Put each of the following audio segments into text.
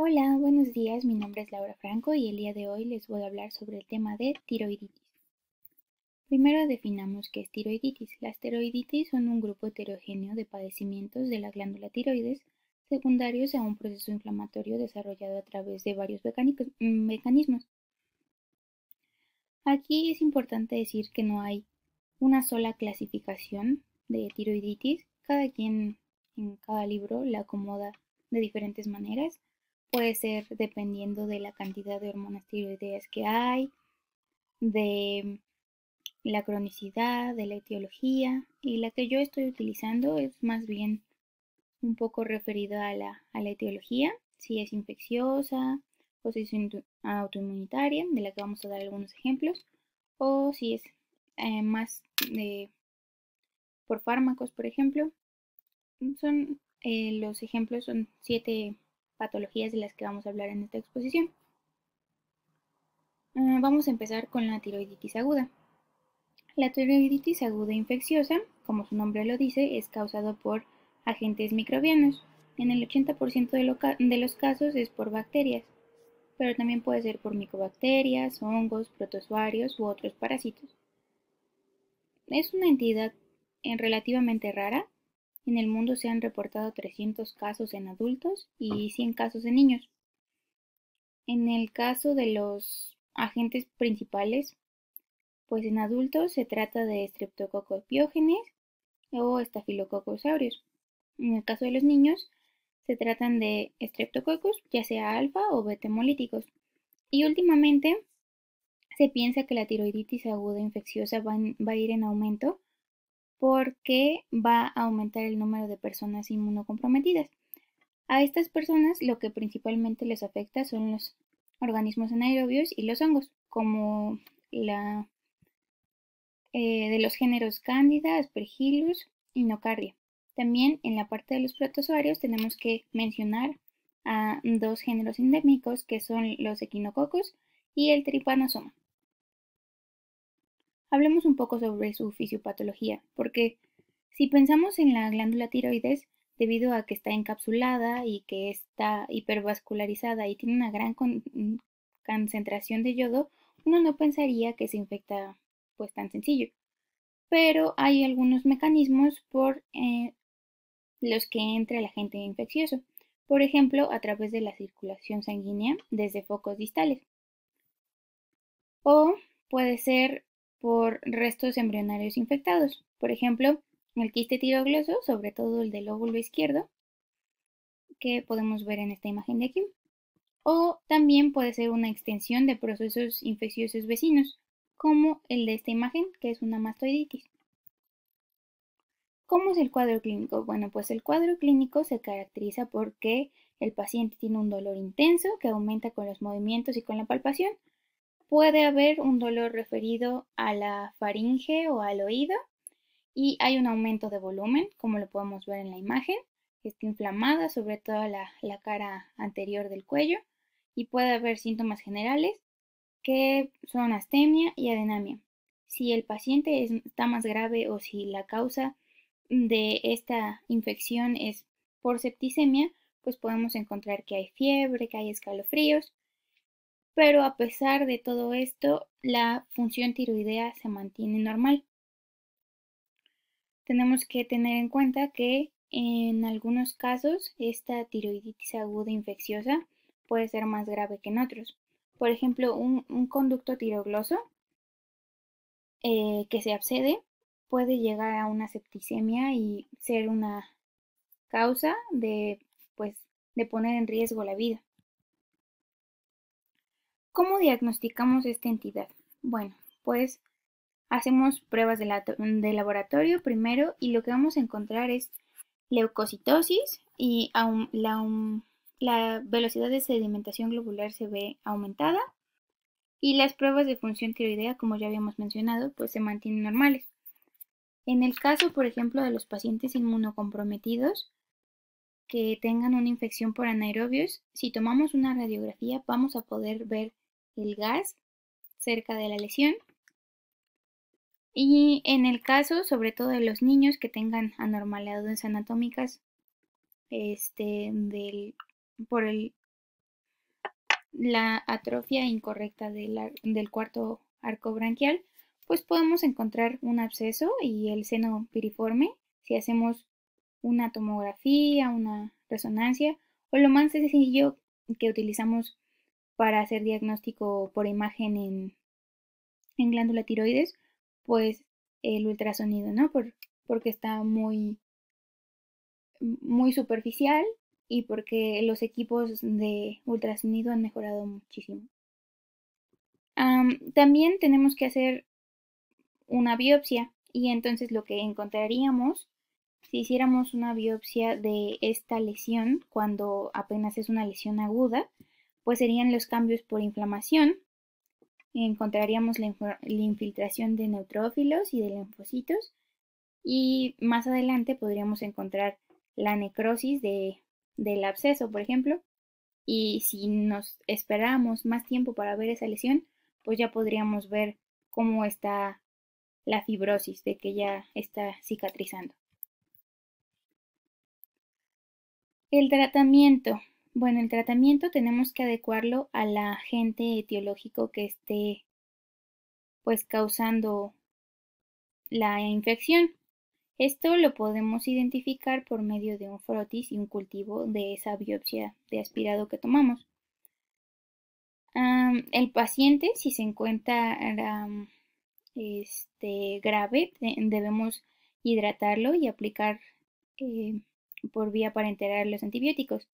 Hola, buenos días. Mi nombre es Laura Franco y el día de hoy les voy a hablar sobre el tema de tiroiditis. Primero definamos qué es tiroiditis. Las tiroiditis son un grupo heterogéneo de padecimientos de la glándula tiroides secundarios a un proceso inflamatorio desarrollado a través de varios mecanismos. Aquí es importante decir que no hay una sola clasificación de tiroiditis. Cada quien en cada libro la acomoda de diferentes maneras. Puede ser dependiendo de la cantidad de hormonas tiroideas que hay, de la cronicidad, de la etiología, y la que yo estoy utilizando es más bien un poco referida a la etiología, si es infecciosa o si es autoinmunitaria, de la que vamos a dar algunos ejemplos, o si es más por fármacos, por ejemplo. Los ejemplos son 7 patologías de las que vamos a hablar en esta exposición. Vamos a empezar con la tiroiditis aguda. La tiroiditis aguda infecciosa, como su nombre lo dice, es causada por agentes microbianos. En el 80% de los casos es por bacterias, pero también puede ser por micobacterias, hongos, protozoarios u otros parásitos. Es una entidad relativamente rara. En el mundo se han reportado 300 casos en adultos y 100 casos en niños. En el caso de los agentes principales, pues en adultos se trata de Streptococcus pyogenes o Staphylococcus aureus. En el caso de los niños, se tratan de Streptococcus, ya sea alfa o beta hemolíticos. Y últimamente se piensa que la tiroiditis aguda infecciosa va a ir en aumento porque va a aumentar el número de personas inmunocomprometidas. A estas personas lo que principalmente les afecta son los organismos anaerobios y los hongos, como la de los géneros Candida, Aspergillus y Nocardia. También en la parte de los protozoarios tenemos que mencionar a dos géneros endémicos que son los equinococos y el trypanosoma. Hablemos un poco sobre su fisiopatología, porque si pensamos en la glándula tiroides, debido a que está encapsulada y que está hipervascularizada y tiene una gran concentración de yodo, uno no pensaría que se infecta pues tan sencillo. Pero hay algunos mecanismos por los que entra el agente infeccioso, por ejemplo, a través de la circulación sanguínea desde focos distales, o puede ser por restos embrionarios infectados, por ejemplo, el quiste tirogloso, sobre todo el del lóbulo izquierdo, que podemos ver en esta imagen de aquí, o también puede ser una extensión de procesos infecciosos vecinos, como el de esta imagen, que es una mastoiditis. ¿Cómo es el cuadro clínico? Bueno, pues el cuadro clínico se caracteriza porque el paciente tiene un dolor intenso que aumenta con los movimientos y con la palpación. Puede haber un dolor referido a la faringe o al oído y hay un aumento de volumen, como lo podemos ver en la imagen. Está inflamada sobre todo la cara anterior del cuello y puede haber síntomas generales que son astemia y adenamia. Si el paciente está más grave o si la causa de esta infección es por septicemia, pues podemos encontrar que hay fiebre, que hay escalofríos, pero a pesar de todo esto, la función tiroidea se mantiene normal. Tenemos que tener en cuenta que en algunos casos esta tiroiditis aguda infecciosa puede ser más grave que en otros. Por ejemplo, un conducto tirogloso que se abscede puede llegar a una septicemia y ser una causa pues, de poner en riesgo la vida. ¿Cómo diagnosticamos esta entidad? Bueno, pues hacemos pruebas de laboratorio primero y lo que vamos a encontrar es leucocitosis y la velocidad de sedimentación globular se ve aumentada y las pruebas de función tiroidea, como ya habíamos mencionado, pues se mantienen normales. En el caso, por ejemplo, de los pacientes inmunocomprometidos que tengan una infección por anaerobios, si tomamos una radiografía vamos a poder ver el gas cerca de la lesión. Y en el caso, sobre todo de los niños que tengan anormalidades anatómicas por el la atrofia incorrecta del cuarto arco branquial, pues podemos encontrar un absceso y el seno piriforme si hacemos una tomografía, una resonancia o lo más sencillo que utilizamos para hacer diagnóstico por imagen en glándula tiroides, pues el ultrasonido, ¿no? Porque está muy superficial y porque los equipos de ultrasonido han mejorado muchísimo. También tenemos que hacer una biopsia y entonces lo que encontraríamos si hiciéramos una biopsia de esta lesión cuando apenas es una lesión aguda, pues serían los cambios por inflamación. Encontraríamos la infiltración de neutrófilos y de linfocitos y más adelante podríamos encontrar la necrosis del absceso, por ejemplo, y si nos esperamos más tiempo para ver esa lesión, pues ya podríamos ver cómo está la fibrosis, de que ya está cicatrizando. El tratamiento. Bueno, el tratamiento tenemos que adecuarlo al agente etiológico que esté pues causando la infección. Esto lo podemos identificar por medio de un frotis y un cultivo de esa biopsia de aspirado que tomamos. El paciente, si se encuentra grave, debemos hidratarlo y aplicar por vía parenteral los antibióticos.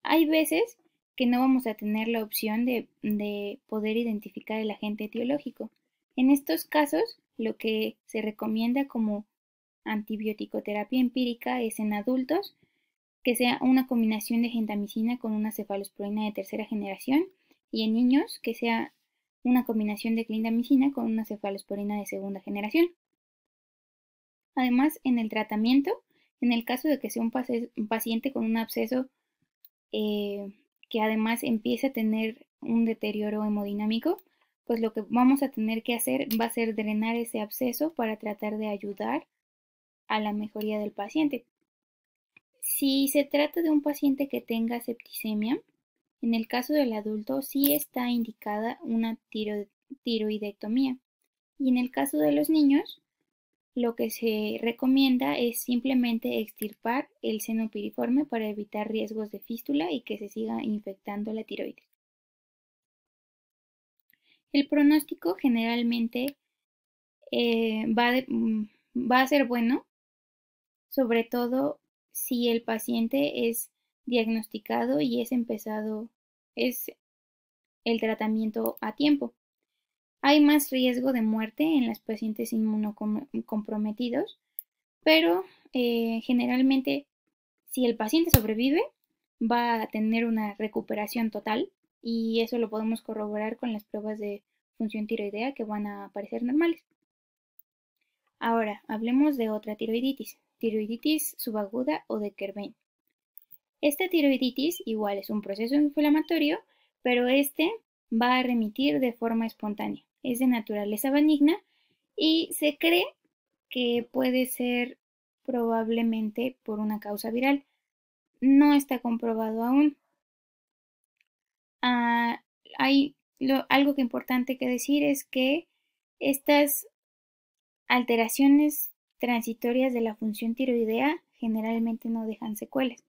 Hay veces que no vamos a tener la opción de poder identificar el agente etiológico. En estos casos, lo que se recomienda como antibiótico-terapia empírica es en adultos que sea una combinación de gentamicina con una cefalosporina de tercera generación y en niños que sea una combinación de clindamicina con una cefalosporina de segunda generación. Además, en el tratamiento, en el caso de que sea un paciente con un absceso que además empiece a tener un deterioro hemodinámico, pues lo que vamos a tener que hacer va a ser drenar ese absceso para tratar de ayudar a la mejoría del paciente. Si se trata de un paciente que tenga septicemia, en el caso del adulto sí está indicada una tiroidectomía y en el caso de los niños lo que se recomienda es simplemente extirpar el seno piriforme para evitar riesgos de fístula y que se siga infectando la tiroides. El pronóstico generalmente va a ser bueno, sobre todo si el paciente es diagnosticado y es el tratamiento a tiempo. Hay más riesgo de muerte en los pacientes inmunocomprometidos, pero generalmente si el paciente sobrevive va a tener una recuperación total y eso lo podemos corroborar con las pruebas de función tiroidea que van a aparecer normales. Ahora, hablemos de otra tiroiditis subaguda o de Kerbein. Esta tiroiditis igual es un proceso inflamatorio, pero va a remitir de forma espontánea. Es de naturaleza benigna y se cree que puede ser probablemente por una causa viral. No está comprobado aún. Algo que importante que decir es que estas alteraciones transitorias de la función tiroidea generalmente no dejan secuelas.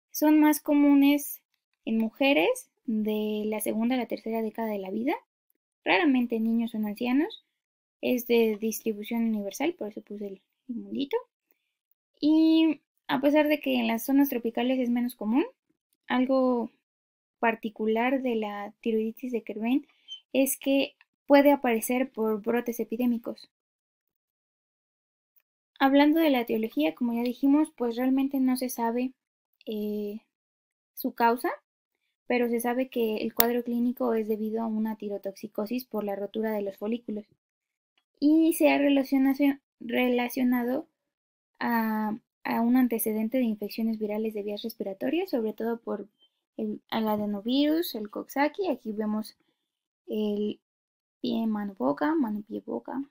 Son más comunes en mujeres de la segunda a la tercera década de la vida, raramente en niños o en ancianos. Es de distribución universal, por eso puse el mundito. Y a pesar de que en las zonas tropicales es menos común, algo particular de la tiroiditis de Kerbein es que puede aparecer por brotes epidémicos. Hablando de la etiología, como ya dijimos, pues realmente no se sabe su causa, pero se sabe que el cuadro clínico es debido a una tirotoxicosis por la rotura de los folículos y se ha relacionado a un antecedente de infecciones virales de vías respiratorias, sobre todo por el adenovirus, el Coxsackie. Aquí vemos el pie, mano, boca, mano, pie, boca.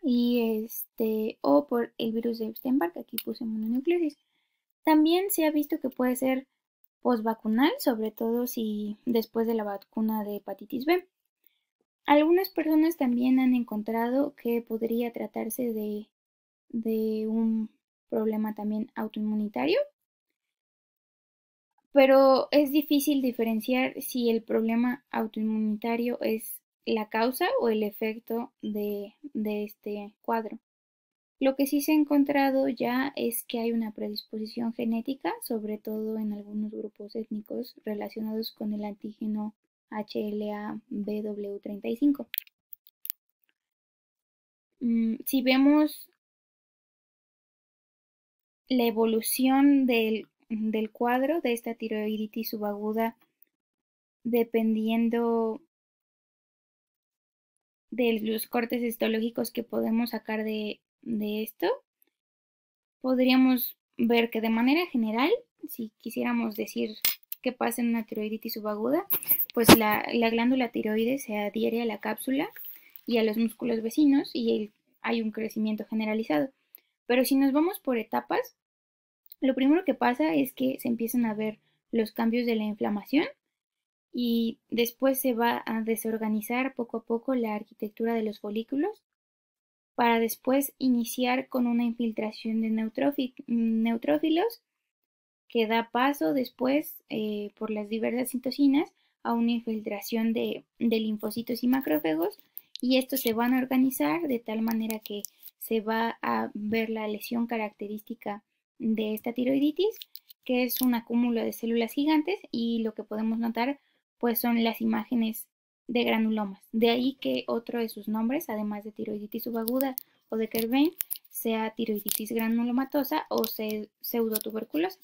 Y o por el virus de Epstein-Barr, aquí puse mononucleosis. También se ha visto que puede ser postvacunal, sobre todo si después de la vacuna de hepatitis B. Algunas personas también han encontrado que podría tratarse de un problema también autoinmunitario, pero es difícil diferenciar si el problema autoinmunitario es la causa o el efecto de este cuadro. Lo que sí se ha encontrado ya es que hay una predisposición genética, sobre todo en algunos grupos étnicos relacionados con el antígeno HLA-BW35. Si vemos la evolución del cuadro de esta tiroiditis subaguda, dependiendo de los cortes histológicos que podemos sacar de esto, podríamos ver que de manera general, si quisiéramos decir qué pasa en una tiroiditis subaguda, pues la glándula tiroides se adhiere a la cápsula y a los músculos vecinos y hay un crecimiento generalizado. Pero si nos vamos por etapas, lo primero que pasa es que se empiezan a ver los cambios de la inflamación y después se va a desorganizar poco a poco la arquitectura de los folículos para después iniciar con una infiltración de neutrófilos que da paso después por las diversas citocinas a una infiltración de linfocitos y macrófagos, y estos se van a organizar de tal manera que se va a ver la lesión característica de esta tiroiditis, que es un acúmulo de células gigantes, y lo que podemos notar pues son las imágenes de granulomas. De ahí que otro de sus nombres, además de tiroiditis subaguda o de Kerbein, sea tiroiditis granulomatosa o pseudotuberculosa.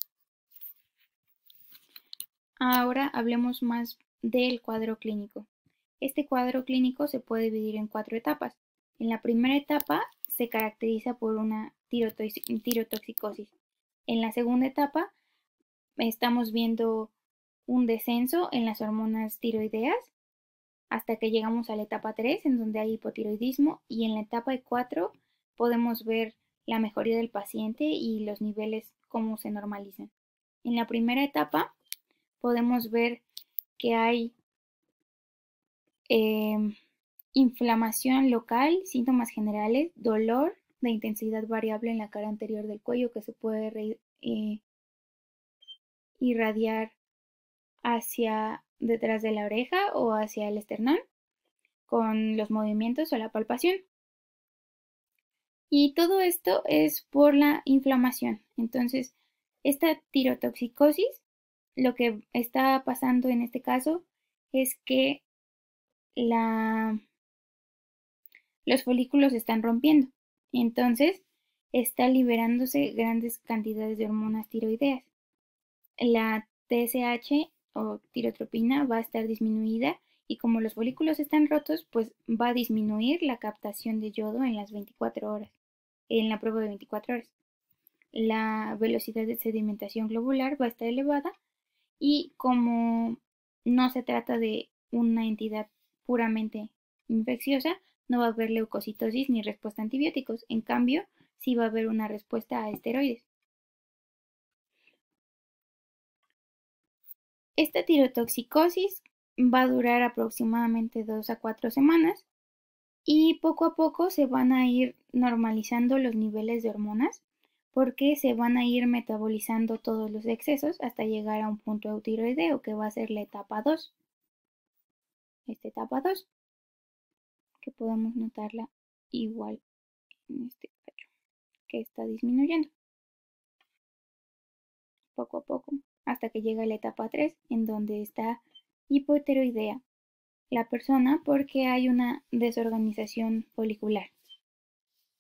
Ahora hablemos más del cuadro clínico. Este cuadro clínico se puede dividir en 4 etapas. En la primera etapa se caracteriza por una tirotoxicosis. En la segunda etapa estamos viendo un descenso en las hormonas tiroideas hasta que llegamos a la etapa 3, en donde hay hipotiroidismo, y en la etapa 4 podemos ver la mejoría del paciente y los niveles cómo se normalizan. En la primera etapa podemos ver que hay inflamación local, síntomas generales, dolor de intensidad variable en la cara anterior del cuello que se puede irradiar hacia detrás de la oreja o hacia el esternón con los movimientos o la palpación. Y todo esto es por la inflamación. Entonces, esta tirotoxicosis, lo que está pasando en este caso es que los folículos se están rompiendo. Entonces, está liberándose grandes cantidades de hormonas tiroideas. La TSH o tirotropina va a estar disminuida, y como los folículos están rotos, pues va a disminuir la captación de yodo en las 24 horas, en la prueba de 24 horas. La velocidad de sedimentación globular va a estar elevada, y como no se trata de una entidad puramente infecciosa, no va a haber leucocitosis ni respuesta a antibióticos. En cambio, sí va a haber una respuesta a esteroides. Esta tirotoxicosis va a durar aproximadamente 2 a 4 semanas, y poco a poco se van a ir normalizando los niveles de hormonas porque se van a ir metabolizando todos los excesos hasta llegar a un punto eutiroideo, que va a ser la etapa 2. Esta etapa 2, que podemos notarla igual en este cacho, que está disminuyendo poco a poco hasta que llega a la etapa 3, en donde está hipotiroidea la persona porque hay una desorganización folicular.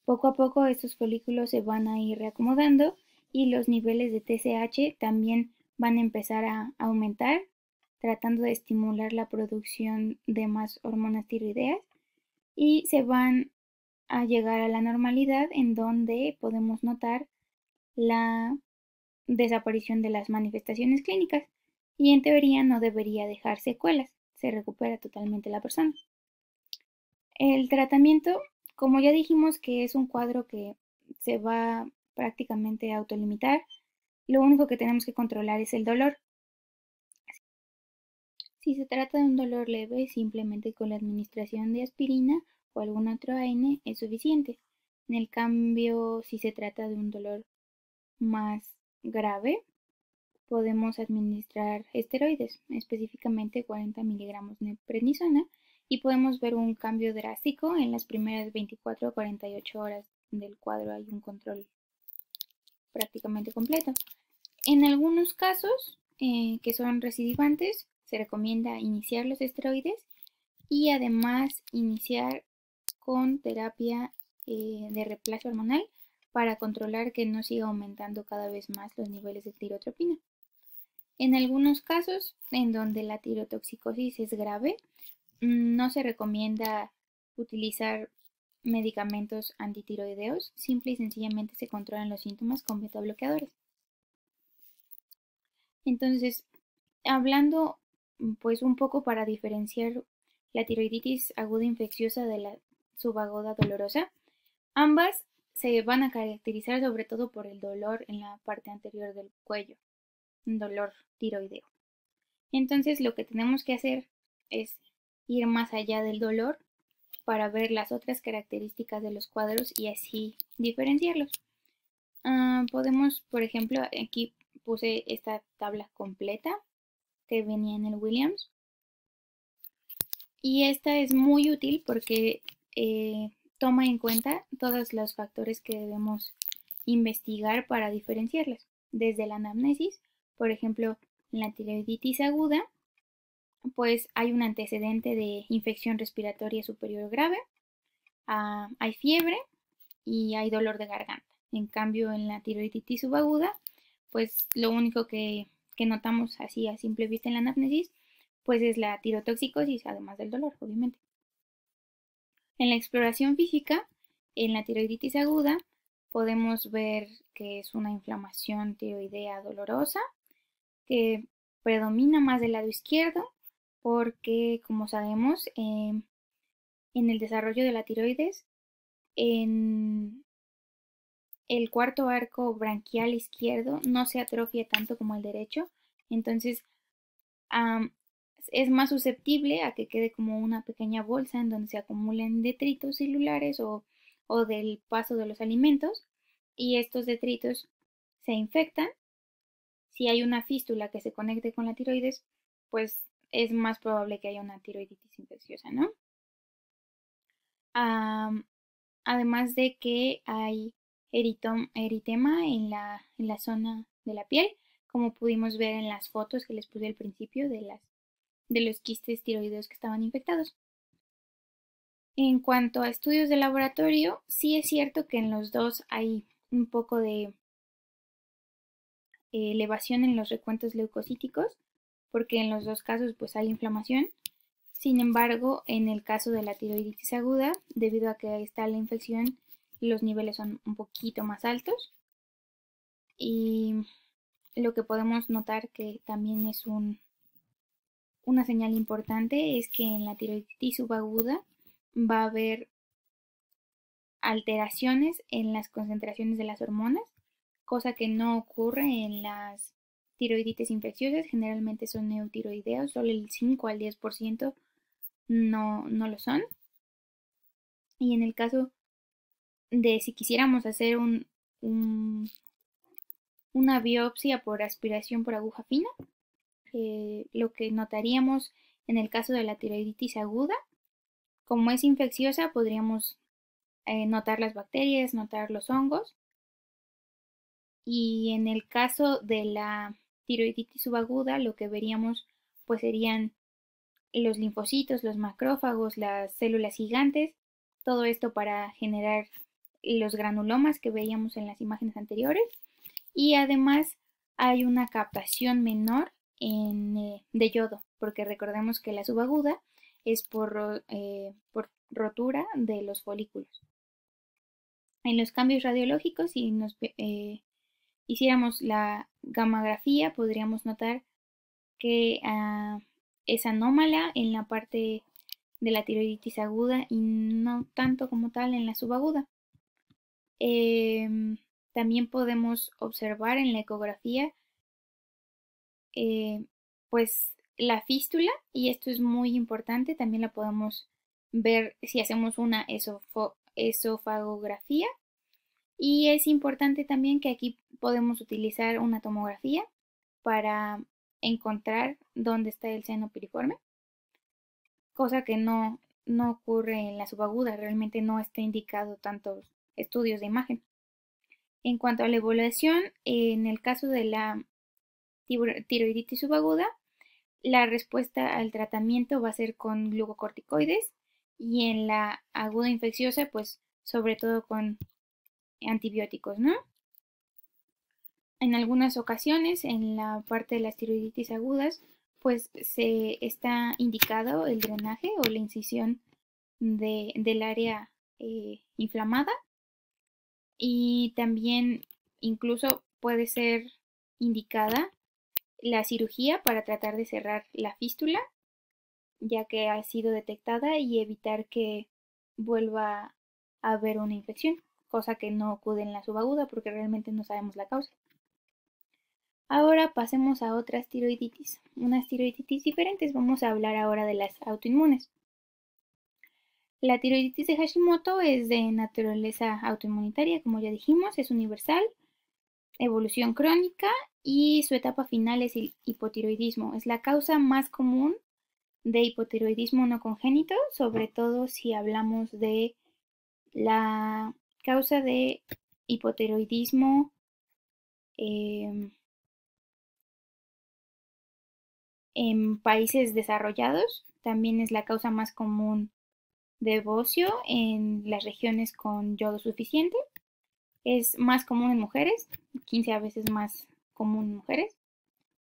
Poco a poco estos folículos se van a ir reacomodando y los niveles de TSH también van a empezar a aumentar, tratando de estimular la producción de más hormonas tiroideas, y se van a llegar a la normalidad, en donde podemos notar la desaparición de las manifestaciones clínicas, y en teoría no debería dejar secuelas, se recupera totalmente la persona. El tratamiento, como ya dijimos que es un cuadro que se va prácticamente a autolimitar, lo único que tenemos que controlar es el dolor. Si se trata de un dolor leve, simplemente con la administración de aspirina o algún otro AN es suficiente. En el cambio, si se trata de un dolor más grave, podemos administrar esteroides, específicamente 40 miligramos de prednisona, y podemos ver un cambio drástico en las primeras 24 a 48 horas del cuadro. Hay un control prácticamente completo. En algunos casos que son recidivantes, se recomienda iniciar los esteroides y además iniciar con terapia de reemplazo hormonal para controlar que no siga aumentando cada vez más los niveles de tirotropina. En algunos casos en donde la tirotoxicosis es grave, no se recomienda utilizar medicamentos antitiroideos, simple y sencillamente se controlan los síntomas con betabloqueadores. Entonces, hablando pues un poco para diferenciar la tiroiditis aguda infecciosa de la subaguda dolorosa, ambas se van a caracterizar sobre todo por el dolor en la parte anterior del cuello, un dolor tiroideo. Entonces, lo que tenemos que hacer es ir más allá del dolor para ver las otras características de los cuadros y así diferenciarlos. Podemos, por ejemplo, aquí puse esta tabla completa que venía en el Williams, y esta es muy útil porque toma en cuenta todos los factores que debemos investigar para diferenciarlas, desde la anamnesis. Por ejemplo, en la tiroiditis aguda, pues hay un antecedente de infección respiratoria superior grave, hay fiebre y hay dolor de garganta. En cambio, en la tiroiditis subaguda, pues lo único que notamos así a simple vista en la anamnesis, pues es la tirotoxicosis, además del dolor, obviamente. En la exploración física, en la tiroiditis aguda, podemos ver que es una inflamación tiroidea dolorosa, que predomina más del lado izquierdo, porque, como sabemos, en el desarrollo de la tiroides, en el cuarto arco branquial izquierdo no se atrofia tanto como el derecho, entonces es más susceptible a que quede como una pequeña bolsa en donde se acumulen detritos celulares o del paso de los alimentos, y estos detritos se infectan. Si hay una fístula que se conecte con la tiroides, pues es más probable que haya una tiroiditis infecciosa, ¿no? Además de que hay eritema en la zona de la piel, como pudimos ver en las fotos que les puse al principio de los quistes tiroideos que estaban infectados. En cuanto a estudios de laboratorio, sí es cierto que en los dos hay un poco de elevación en los recuentos leucocíticos, porque en los dos casos pues hay inflamación. Sin embargo, en el caso de la tiroiditis aguda, debido a que está la infección, los niveles son un poquito más altos, y lo que podemos notar que también es una señal importante es que en la tiroiditis subaguda va a haber alteraciones en las concentraciones de las hormonas, cosa que no ocurre en las tiroiditis infecciosas. Generalmente son neotiroideos, solo el 5 al 10% no lo son. Y en el caso de si quisiéramos hacer una biopsia por aspiración por aguja fina, lo que notaríamos en el caso de la tiroiditis aguda, como es infecciosa, podríamos notar las bacterias, notar los hongos, y en el caso de la tiroiditis subaguda, lo que veríamos pues serían los linfocitos, los macrófagos, las células gigantes, todo esto para generar los granulomas que veíamos en las imágenes anteriores, y además hay una captación menor de yodo, porque recordemos que la subaguda es por rotura de los folículos. En los cambios radiológicos, si nos hiciéramos la gammagrafía, podríamos notar que es anómala en la parte de la tiroiditis aguda y no tanto como tal en la subaguda. También podemos observar en la ecografía pues la fístula, y esto es muy importante, también la podemos ver si hacemos una esofagografía, y es importante también que aquí podemos utilizar una tomografía para encontrar dónde está el seno piriforme, cosa que no ocurre en la subaguda, realmente no está indicado tantos estudios de imagen. En cuanto a la evaluación, en el caso de la tiroiditis subaguda, la respuesta al tratamiento va a ser con glucocorticoides, y en la aguda infecciosa, pues sobre todo con antibióticos, ¿no? En algunas ocasiones, en la parte de las tiroiditis agudas, pues se está indicado el drenaje o la incisión del área inflamada, y también incluso puede ser indicada la cirugía para tratar de cerrar la fístula, ya que ha sido detectada, y evitar que vuelva a haber una infección, cosa que no ocurre en la subaguda porque realmente no sabemos la causa. Ahora pasemos a otras tiroiditis, unas tiroiditis diferentes. Vamos a hablar ahora de las autoinmunes. La tiroiditis de Hashimoto es de naturaleza autoinmunitaria, como ya dijimos, es universal, evolución crónica, y su etapa final es el hipotiroidismo. Es la causa más común de hipotiroidismo no congénito, sobre todo si hablamos de la causa de hipotiroidismo en países desarrollados. También es la causa más común de bocio en las regiones con yodo suficiente. Es más común en mujeres, 15 veces más común en mujeres,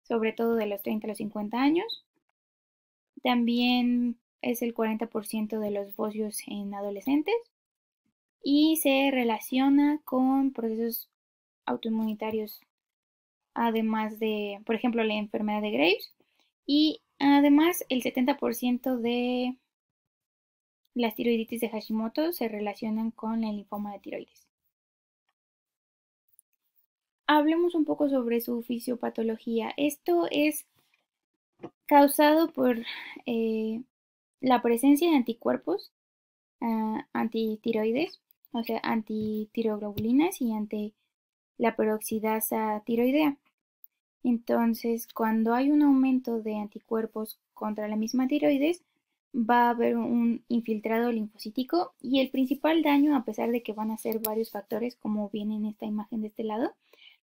sobre todo de los 30 a los 50 años. También es el 40% de los bocios en adolescentes, y se relaciona con procesos autoinmunitarios, además de, por ejemplo, la enfermedad de Graves, y además el 70% de las tiroiditis de Hashimoto se relacionan con el linfoma de tiroides. Hablemos un poco sobre su fisiopatología. Esto es causado por la presencia de anticuerpos antitiroides, o sea, antitirooglobulinas y ante la peroxidasa tiroidea. Entonces, cuando hay un aumento de anticuerpos contra la misma tiroides, va a haber un infiltrado linfocítico, y el principal daño, a pesar de que van a ser varios factores, como viene en esta imagen de este lado,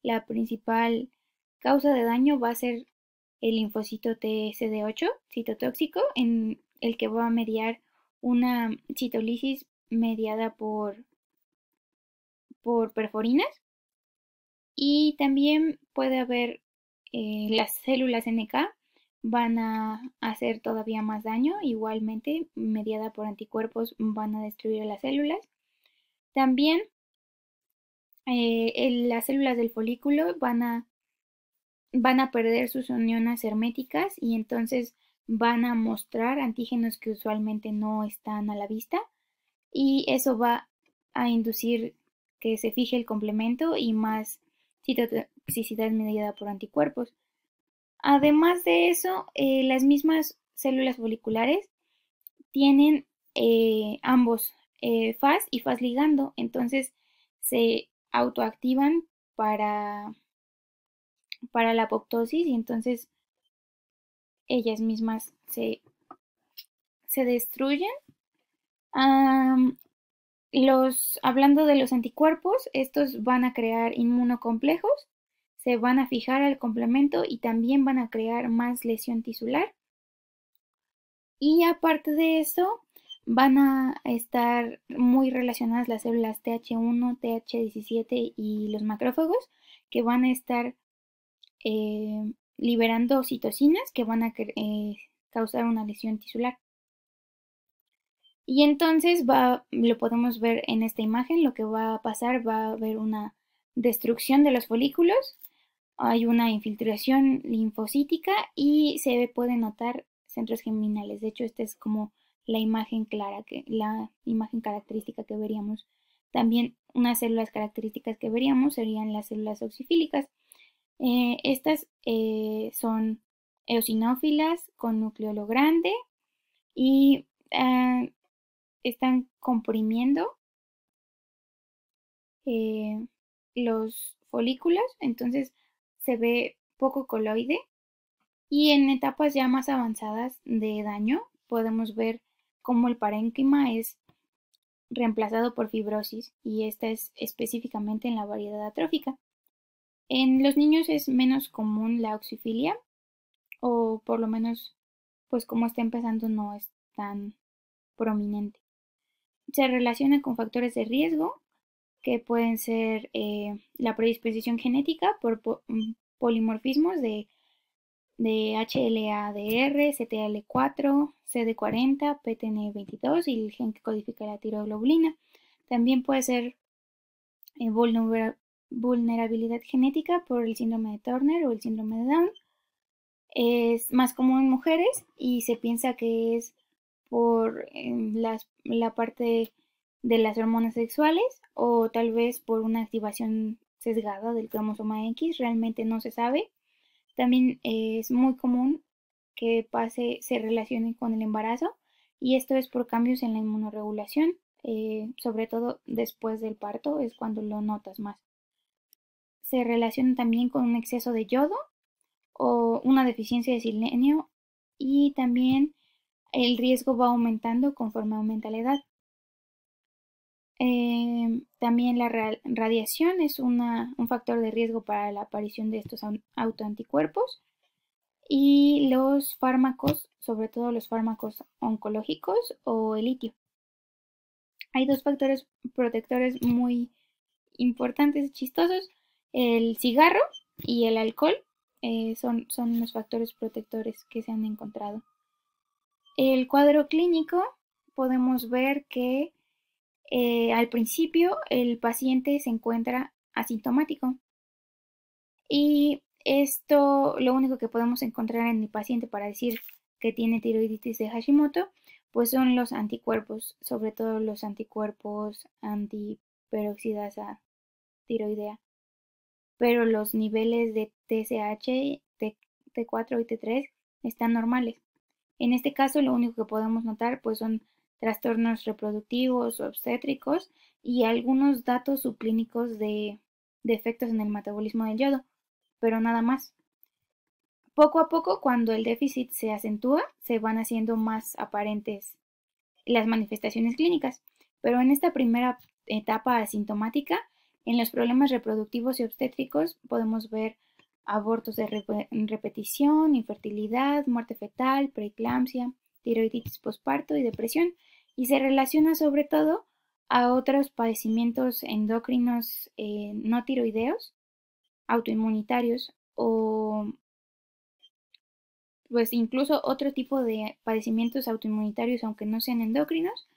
la principal causa de daño va a ser el linfocito TSD8 citotóxico, en el que va a mediar una citolisis mediada por perforinas, y también puede haber las células NK van a hacer todavía más daño, igualmente mediada por anticuerpos van a destruir las células. También las células del folículo van a perder sus uniones herméticas, y entonces van a mostrar antígenos que usualmente no están a la vista, y eso va a inducir que se fije el complemento y más citotoxicidad mediada por anticuerpos. Además de eso, las mismas células foliculares tienen ambos Fas y Fas ligando, entonces se autoactivan para, para la apoptosis, y entonces ellas mismas se destruyen. Hablando de los anticuerpos, estos van a crear inmunocomplejos, se van a fijar al complemento y también van a crear más lesión tisular. Y aparte de eso, van a estar muy relacionadas las células TH1, TH17 y los macrófagos, que van a estar liberando citocinas que van a causar una lesión tisular. Y entonces lo podemos ver en esta imagen. Lo que va a pasar, va a haber una destrucción de los folículos, hay una infiltración linfocítica, y se puede notar centros geminales. De hecho, esta es como la imagen clara, la imagen característica que veríamos. También unas células características que veríamos serían las células oxifílicas. Estas son eosinófilas con nucleolo grande y están comprimiendo los folículos, entonces se ve poco coloide. Y en etapas ya más avanzadas de daño podemos ver cómo el parénquima es reemplazado por fibrosis, y esta es específicamente en la variedad atrófica. En los niños es menos común la oxifilia, o por lo menos, pues como está empezando, no es tan prominente. Se relaciona con factores de riesgo que pueden ser la predisposición genética por polimorfismos de HLA-DR, CTL4, CD40, PTN22 y el gen que codifica la tiroglobulina. También puede ser vulnerabilidad genética por el síndrome de Turner o el síndrome de Down. Es más común en mujeres y se piensa que es por la parte de las hormonas sexuales, o tal vez por una activación sesgada del cromosoma X, realmente no se sabe. También es muy común que se relacione con el embarazo, y esto es por cambios en la inmunorregulación, sobre todo después del parto es cuando lo notas más. Se relaciona también con un exceso de yodo o una deficiencia de selenio, y también el riesgo va aumentando conforme aumenta la edad. También la radiación es un factor de riesgo para la aparición de estos autoanticuerpos, y los fármacos, sobre todo los fármacos oncológicos o el litio. Hay dos factores protectores muy importantes y chistosos: el cigarro y el alcohol. Son los factores protectores que se han encontrado. El cuadro clínico, podemos ver que al principio el paciente se encuentra asintomático, y esto, lo único que podemos encontrar en el paciente para decir que tiene tiroiditis de Hashimoto, pues son los anticuerpos, sobre todo los anticuerpos antiperoxidasa tiroidea. Pero los niveles de TSH, T4 y T3 están normales. En este caso, lo único que podemos notar pues son trastornos reproductivos o obstétricos y algunos datos subclínicos de defectos en el metabolismo del yodo, pero nada más. Poco a poco, cuando el déficit se acentúa, se van haciendo más aparentes las manifestaciones clínicas, pero en esta primera etapa asintomática, en los problemas reproductivos y obstétricos podemos ver abortos de repetición, infertilidad, muerte fetal, preeclampsia, tiroiditis posparto y depresión, y se relaciona sobre todo a otros padecimientos endocrinos no tiroideos, autoinmunitarios, o pues incluso otro tipo de padecimientos autoinmunitarios aunque no sean endocrinos,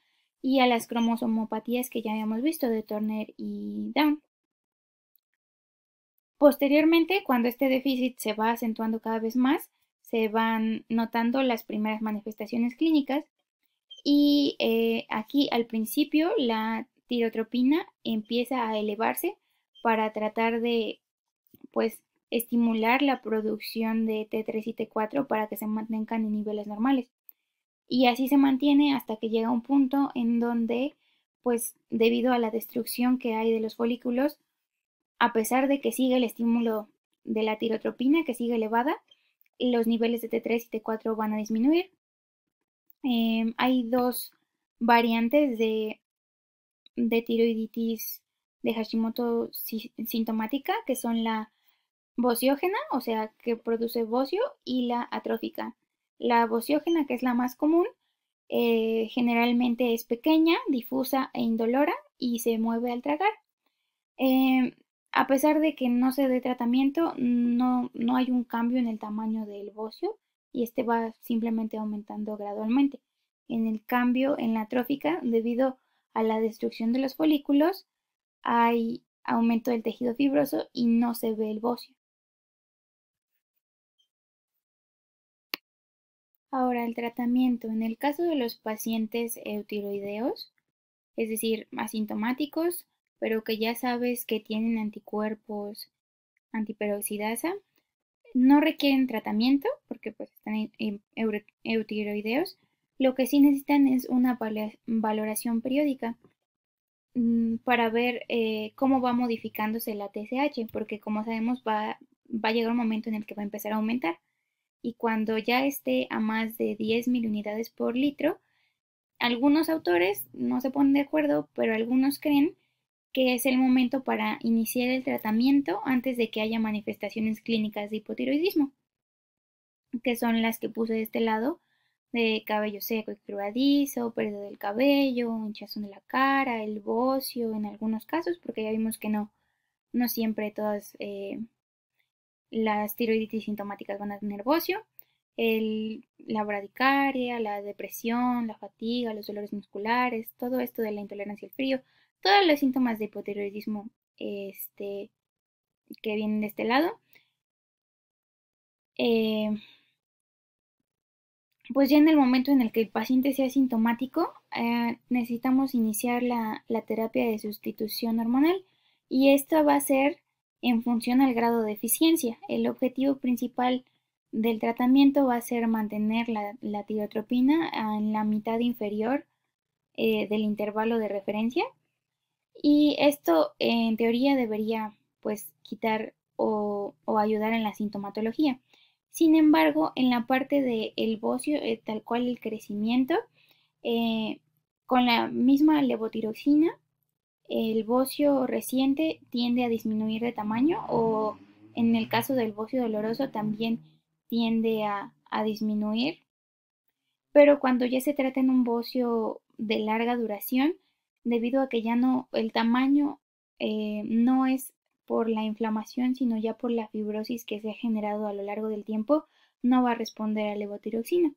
y a las cromosomopatías que ya habíamos visto de Turner y Down. Posteriormente, cuando este déficit se va acentuando cada vez más, se van notando las primeras manifestaciones clínicas, y aquí al principio la tirotropina empieza a elevarse para tratar de pues estimular la producción de T3 y T4 para que se mantengan en niveles normales. Y así se mantiene hasta que llega un punto en donde, pues debido a la destrucción que hay de los folículos, a pesar de que sigue el estímulo de la tirotropina, que sigue elevada, los niveles de T3 y T4 van a disminuir. Hay dos variantes de tiroiditis de Hashimoto sintomática, que son la vociógena, o sea, que produce bocio, y la atrófica. La vociógena, que es la más común, generalmente es pequeña, difusa e indolora y se mueve al tragar. A pesar de que no se dé tratamiento, no hay un cambio en el tamaño del bocio, y este va simplemente aumentando gradualmente. En el cambio, en la atrófica, debido a la destrucción de los folículos, hay aumento del tejido fibroso y no se ve el bocio. Ahora, el tratamiento. En el caso de los pacientes eutiroideos, es decir, asintomáticos, pero que ya sabes que tienen anticuerpos antiperoxidasa, No requieren tratamiento porque pues están eutiroideos. Lo que sí necesitan es una valoración periódica para ver cómo va modificándose la TSH, porque como sabemos va a llegar un momento en el que va a empezar a aumentar. Y cuando ya esté a más de 10 miliunidades por litro, algunos autores no se ponen de acuerdo, pero algunos creen que es el momento para iniciar el tratamiento antes de que haya manifestaciones clínicas de hipotiroidismo, que son las que puse de este lado, de cabello seco y quebradizo, pérdida del cabello, hinchazón de la cara, el bocio en algunos casos, porque ya vimos que no siempre todas las tiroiditis sintomáticas van a tener bocio, la bradicardia, la depresión, la fatiga, los dolores musculares, todo esto de la intolerancia al frío, todos los síntomas de hipotiroidismo que vienen de este lado. Pues ya en el momento en el que el paciente sea sintomático, necesitamos iniciar la terapia de sustitución hormonal y esta va a ser en función al grado de eficiencia. El objetivo principal del tratamiento va a ser mantener la tirotropina en la mitad inferior del intervalo de referencia y esto en teoría debería pues quitar o ayudar en la sintomatología. Sin embargo, en la parte del bocio, tal cual el crecimiento, eh, con la misma levotiroxina, el bocio reciente tiende a disminuir de tamaño o en el caso del bocio doloroso también tiende a disminuir, pero cuando ya se trata en un bocio de larga duración, debido a que ya no, el tamaño no es por la inflamación, sino ya por la fibrosis que se ha generado a lo largo del tiempo, no va a responder a levotiroxina.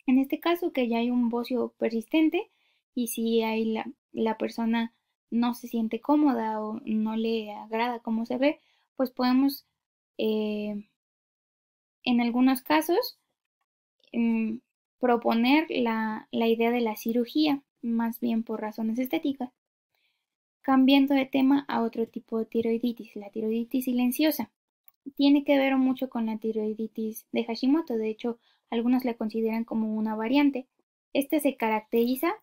En este caso, que ya hay un bocio persistente y si hay la persona no se siente cómoda o no le agrada cómo se ve, pues podemos, en algunos casos, mm, proponer la idea de la cirugía, más bien por razones estéticas. Cambiando de tema a otro tipo de tiroiditis, la tiroiditis silenciosa. Tiene que ver mucho con la tiroiditis de Hashimoto, de hecho, algunos la consideran como una variante. Esta se caracteriza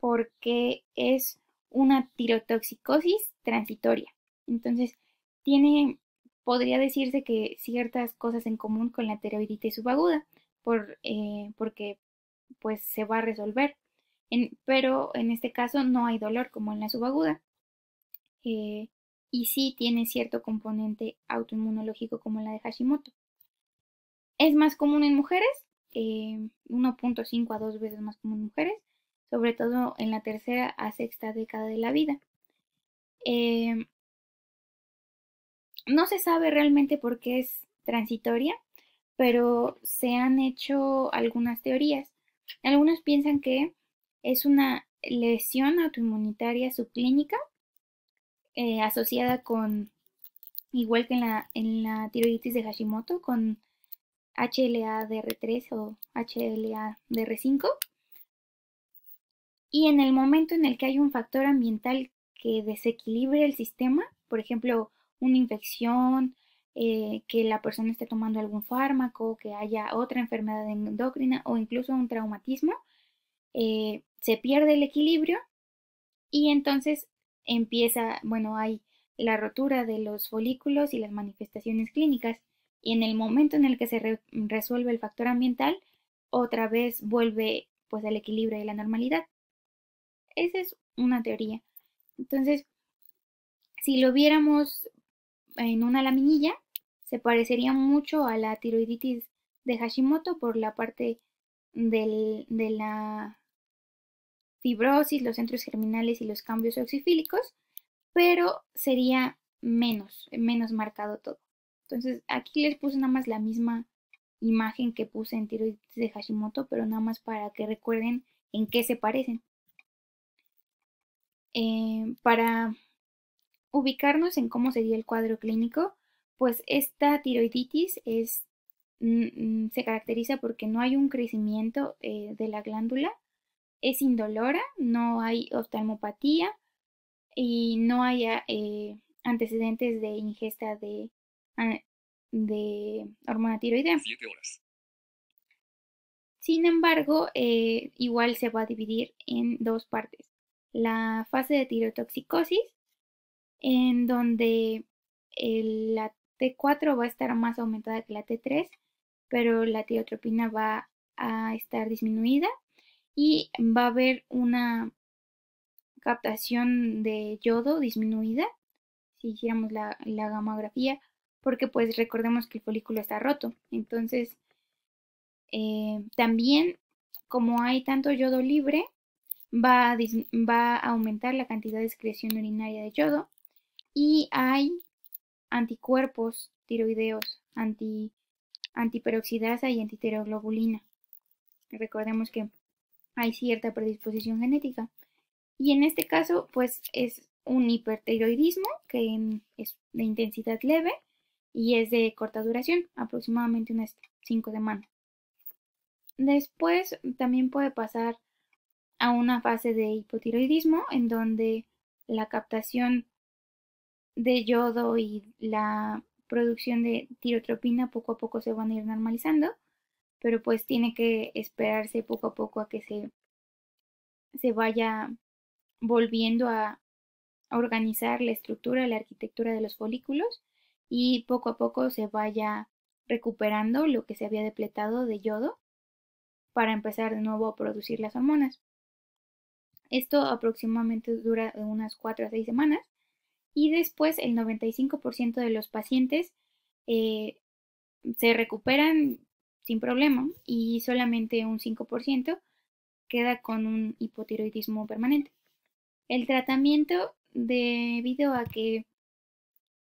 porque es una tirotoxicosis transitoria. Entonces, tiene, podría decirse que ciertas cosas en común con la tiroiditis subaguda, porque pues se va a resolver. Pero en este caso no hay dolor como en la subaguda. eh, y sí tiene cierto componente autoinmunológico como la de Hashimoto. Es más común en mujeres, 1.5 a 2 veces más común en mujeres, sobre todo en la tercera a sexta década de la vida. Eh, no se sabe realmente por qué es transitoria, pero se han hecho algunas teorías. Algunos piensan que es una lesión autoinmunitaria subclínica asociada con, igual que en la tiroiditis de Hashimoto, con HLA-DR3 o HLA-DR5. Y en el momento en el que hay un factor ambiental que desequilibre el sistema, por ejemplo, una infección, que la persona esté tomando algún fármaco, que haya otra enfermedad endocrina o incluso un traumatismo, se pierde el equilibrio y entonces empieza, bueno, hay la rotura de los folículos y las manifestaciones clínicas. Y en el momento en el que se resuelve el factor ambiental, otra vez vuelve pues al equilibrio y la normalidad. Esa es una teoría. Entonces, si lo viéramos en una laminilla, se parecería mucho a la tiroiditis de Hashimoto por la parte de la fibrosis, los centros germinales y los cambios oxifílicos, pero sería menos marcado todo. Entonces, aquí les puse nada más la misma imagen que puse en tiroiditis de Hashimoto, pero nada más para que recuerden en qué se parecen. Para ubicarnos en cómo sería el cuadro clínico, pues esta tiroiditis se caracteriza porque no hay un crecimiento de la glándula, es indolora, no hay oftalmopatía y no hay antecedentes de ingesta de hormona tiroidea. 7 horas. Sin embargo, igual se va a dividir en dos partes. La fase de tirotoxicosis, en donde la T4 va a estar más aumentada que la T3, pero la tirotropina va a estar disminuida y va a haber una captación de yodo disminuida si hiciéramos la gamografía, porque pues recordemos que el folículo está roto. Entonces, también como hay tanto yodo libre, va a aumentar la cantidad de excreción urinaria de yodo y hay anticuerpos tiroideos, antiperoxidasa y antitiroglobulina. Recordemos que hay cierta predisposición genética. Y en este caso, pues es un hipertiroidismo que es de intensidad leve y es de corta duración, aproximadamente unas 5 semanas. Después también puede pasar a una fase de hipotiroidismo en donde la captación de yodo y la producción de tirotropina poco a poco se van a ir normalizando, pero pues tiene que esperarse poco a poco a que se vaya volviendo a organizar la estructura, la arquitectura de los folículos y poco a poco se vaya recuperando lo que se había depletado de yodo para empezar de nuevo a producir las hormonas. Esto aproximadamente dura unas 4 a 6 semanas y después el 95% de los pacientes eh, se recuperan sin problema y solamente un 5% queda con un hipotiroidismo permanente. El tratamiento, debido a que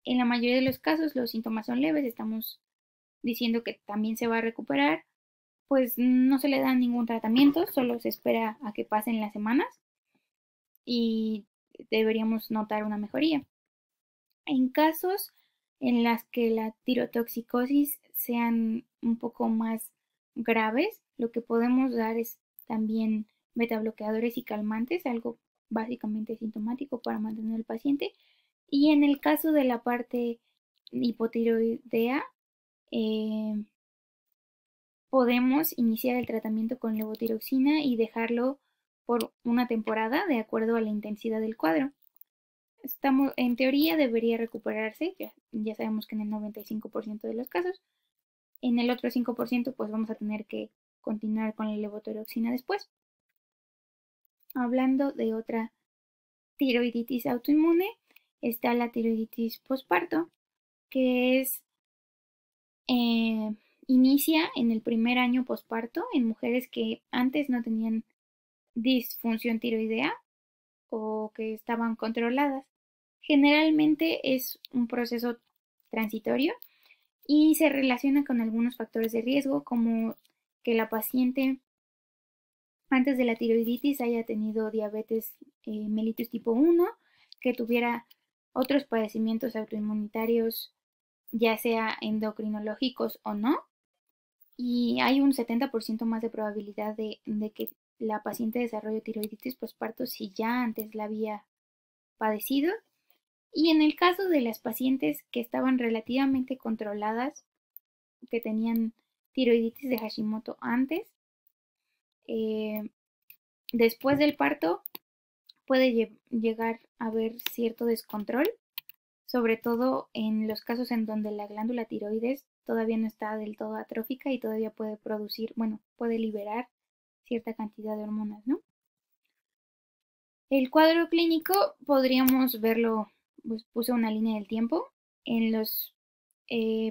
en la mayoría de los casos los síntomas son leves, estamos diciendo que también se va a recuperar, pues no se le da ningún tratamiento, solo se espera a que pasen las semanas y deberíamos notar una mejoría. En casos en las que la tirotoxicosis sean un poco más graves, lo que podemos dar es también betabloqueadores y calmantes, algo básicamente sintomático para mantener al paciente. Y en el caso de la parte hipotiroidea, eh, podemos iniciar el tratamiento con levotiroxina y dejarlo por una temporada de acuerdo a la intensidad del cuadro. En teoría debería recuperarse, ya sabemos que en el 95% de los casos. En el otro 5% pues vamos a tener que continuar con la levotiroxina después. Hablando de otra tiroiditis autoinmune, está la tiroiditis posparto, que eh, inicia en el primer año posparto en mujeres que antes no tenían disfunción tiroidea o que estaban controladas. Generalmente es un proceso transitorio y se relaciona con algunos factores de riesgo como que la paciente antes de la tiroiditis haya tenido diabetes mellitus tipo 1, que tuviera otros padecimientos autoinmunitarios, ya sea endocrinológicos o no, y hay un 70% más de probabilidad de que la paciente desarrolle tiroiditis postparto si ya antes la había padecido. Y en el caso de las pacientes que estaban relativamente controladas, que tenían tiroiditis de Hashimoto antes, eh, después del parto puede llegar a haber cierto descontrol, sobre todo en los casos en donde la glándula tiroides todavía no está del todo atrófica y todavía puede producir, bueno, puede liberar cierta cantidad de hormonas, ¿no? El cuadro clínico podríamos verlo, pues puse una línea del tiempo. En los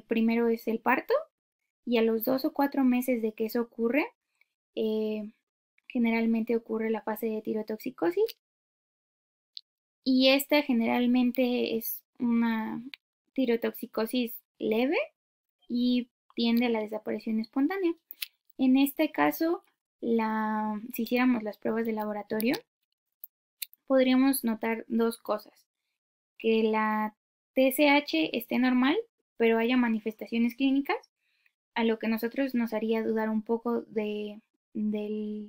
primero es el parto y a los 2 o 4 meses de que eso ocurre, eh, generalmente ocurre la fase de tirotoxicosis y esta generalmente es una tirotoxicosis leve y tiende a la desaparición espontánea. En este caso, si hiciéramos las pruebas de laboratorio, podríamos notar dos cosas: que la TSH esté normal, pero haya manifestaciones clínicas, a lo que nosotros nos haría dudar un poco del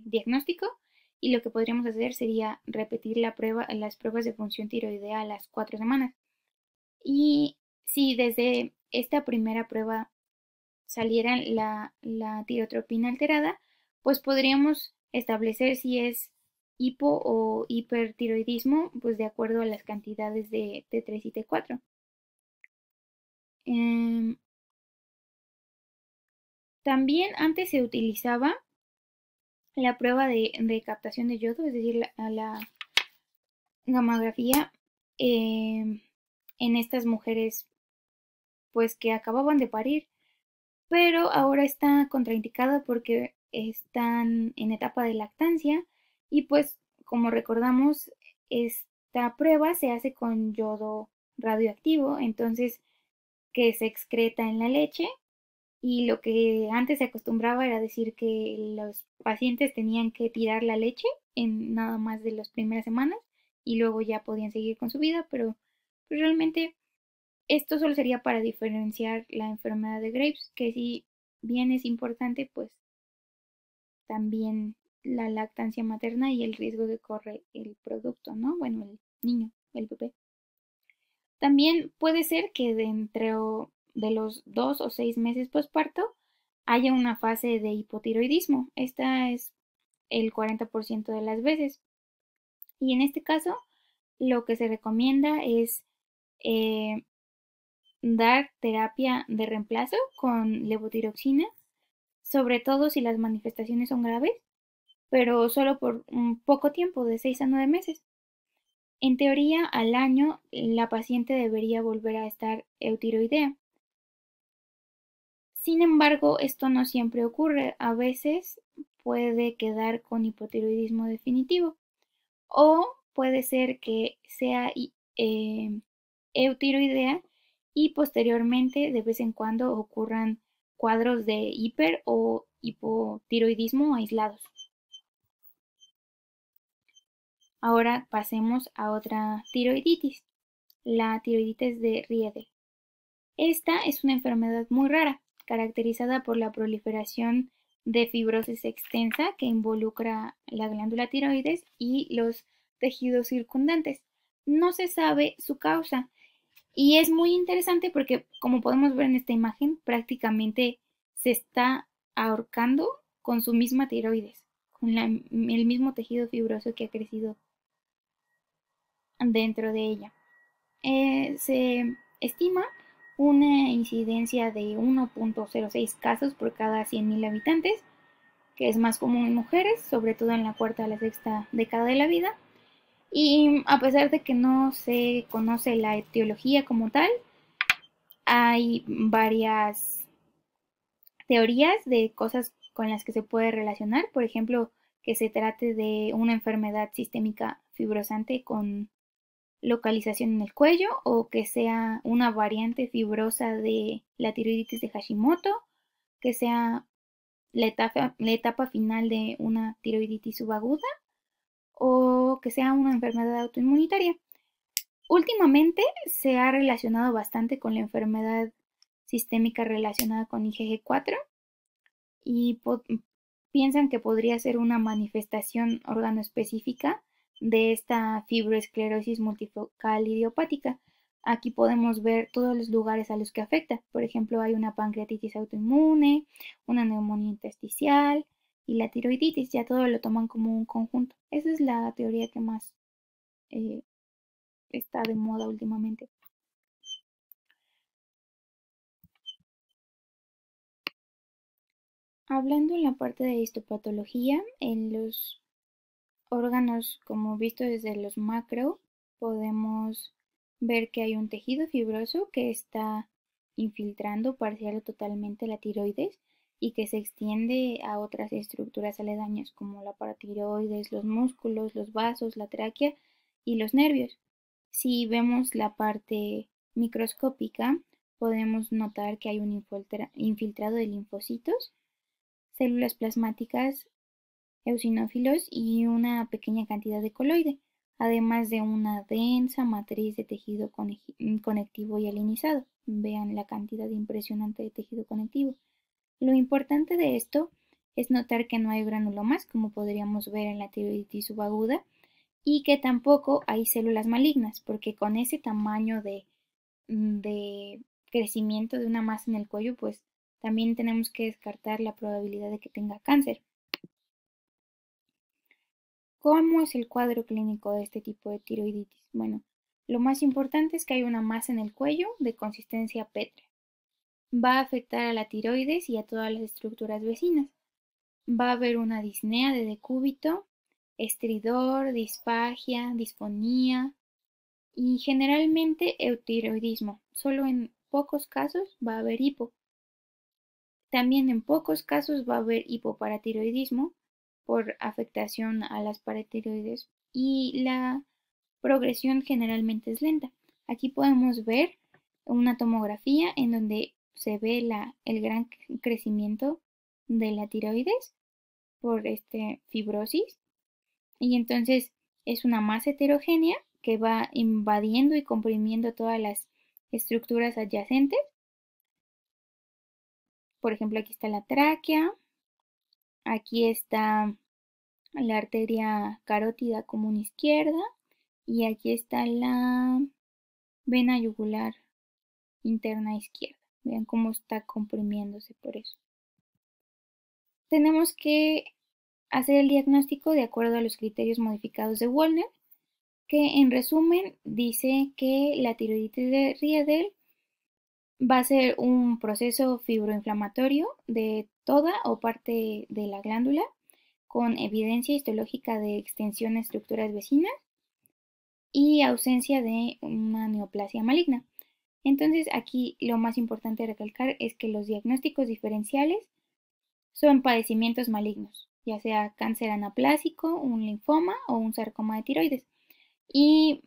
diagnóstico, y lo que podríamos hacer sería repetir las pruebas de función tiroidea a las 4 semanas. Y si desde esta primera prueba saliera la tirotropina alterada, pues podríamos establecer si es hipo o hipertiroidismo, pues de acuerdo a las cantidades de T3 y T4. También antes se utilizaba la prueba de captación de yodo, es decir, la gamografía en estas mujeres pues que acababan de parir, pero ahora está contraindicada porque están en etapa de lactancia y pues como recordamos esta prueba se hace con yodo radioactivo, entonces que se excreta en la leche, y lo que antes se acostumbraba era decir que los pacientes tenían que tirar la leche en nada más de las primeras semanas y luego ya podían seguir con su vida, pero pues, realmente esto solo sería para diferenciar la enfermedad de Graves, que si bien es importante, pues también la lactancia materna y el riesgo que corre el producto, ¿no? Bueno, el niño, el bebé. También puede ser que dentro de los 2 o 6 meses posparto haya una fase de hipotiroidismo. Esta es el 40% de las veces. Y en este caso, lo que se recomienda es dar terapia de reemplazo con levotiroxina, sobre todo si las manifestaciones son graves, pero solo por un poco tiempo, de 6 a 9 meses. En teoría, al año, la paciente debería volver a estar eutiroidea. Sin embargo, esto no siempre ocurre. A veces puede quedar con hipotiroidismo definitivo o puede ser que sea eutiroidea y posteriormente de vez en cuando ocurran cuadros de hiper o hipotiroidismo aislados. Ahora pasemos a otra tiroiditis, la tiroiditis de Rieder. Esta es una enfermedad muy rara, caracterizada por la proliferación de fibrosis extensa que involucra la glándula tiroides y los tejidos circundantes. No se sabe su causa y es muy interesante porque, como podemos ver en esta imagen, prácticamente se está ahorcando con su misma tiroides, con el mismo tejido fibroso que ha crecido dentro de ella. Se estima una incidencia de 1.06 casos por cada 100.000 habitantes, que es más común en mujeres, sobre todo en la cuarta a la sexta década de la vida. Y a pesar de que no se conoce la etiología como tal, hay varias teorías de cosas con las que se puede relacionar. Por ejemplo, que se trate de una enfermedad sistémica fibrosante con localización en el cuello o que sea una variante fibrosa de la tiroiditis de Hashimoto, que sea la etapa final de una tiroiditis subaguda o que sea una enfermedad autoinmunitaria. Últimamente se ha relacionado bastante con la enfermedad sistémica relacionada con IgG4 y piensan que podría ser una manifestación organoespecífica de esta fibroesclerosis multifocal idiopática. Aquí podemos ver todos los lugares a los que afecta. Por ejemplo, hay una pancreatitis autoinmune, una neumonía intersticial y la tiroiditis. Ya todo lo toman como un conjunto. Esa es la teoría que más eh, está de moda últimamente. Hablando en la parte de histopatología, en los órganos, como visto desde los macro, podemos ver que hay un tejido fibroso que está infiltrando parcial o totalmente la tiroides y que se extiende a otras estructuras aledañas como la paratiroides, los músculos, los vasos, la tráquea y los nervios. Si vemos la parte microscópica, podemos notar que hay un infiltrado de linfocitos, células plasmáticas, eosinófilos y una pequeña cantidad de coloide, además de una densa matriz de tejido conectivo y alinizado. Vean la cantidad impresionante de tejido conectivo. Lo importante de esto es notar que no hay granulomas, como podríamos ver en la tiroiditis subaguda, y que tampoco hay células malignas, porque con ese tamaño de crecimiento de una masa en el cuello, pues también tenemos que descartar la probabilidad de que tenga cáncer. ¿Cómo es el cuadro clínico de este tipo de tiroiditis? Bueno, lo más importante es que hay una masa en el cuello de consistencia pétrea. Va a afectar a la tiroides y a todas las estructuras vecinas. Va a haber una disnea de decúbito, estridor, disfagia, disfonía y generalmente eutiroidismo. Solo en pocos casos va a haber hipo. También en pocos casos va a haber hipoparatiroidismo por afectación a las paratiroides y la progresión generalmente es lenta. Aquí podemos ver una tomografía en donde se ve el gran crecimiento de la tiroides por fibrosis y entonces es una masa heterogénea que va invadiendo y comprimiendo todas las estructuras adyacentes. Por ejemplo, aquí está la tráquea, aquí está la arteria carótida común izquierda y aquí está la vena yugular interna izquierda. Vean cómo está comprimiéndose por eso. Tenemos que hacer el diagnóstico de acuerdo a los criterios modificados de Wallner, que en resumen dice que la tiroiditis de Riedel va a ser un proceso fibroinflamatorio de toda o parte de la glándula con evidencia histológica de extensión a estructuras vecinas y ausencia de una neoplasia maligna. Entonces aquí lo más importante recalcar es que los diagnósticos diferenciales son padecimientos malignos, ya sea cáncer anaplásico, un linfoma o un sarcoma de tiroides. Y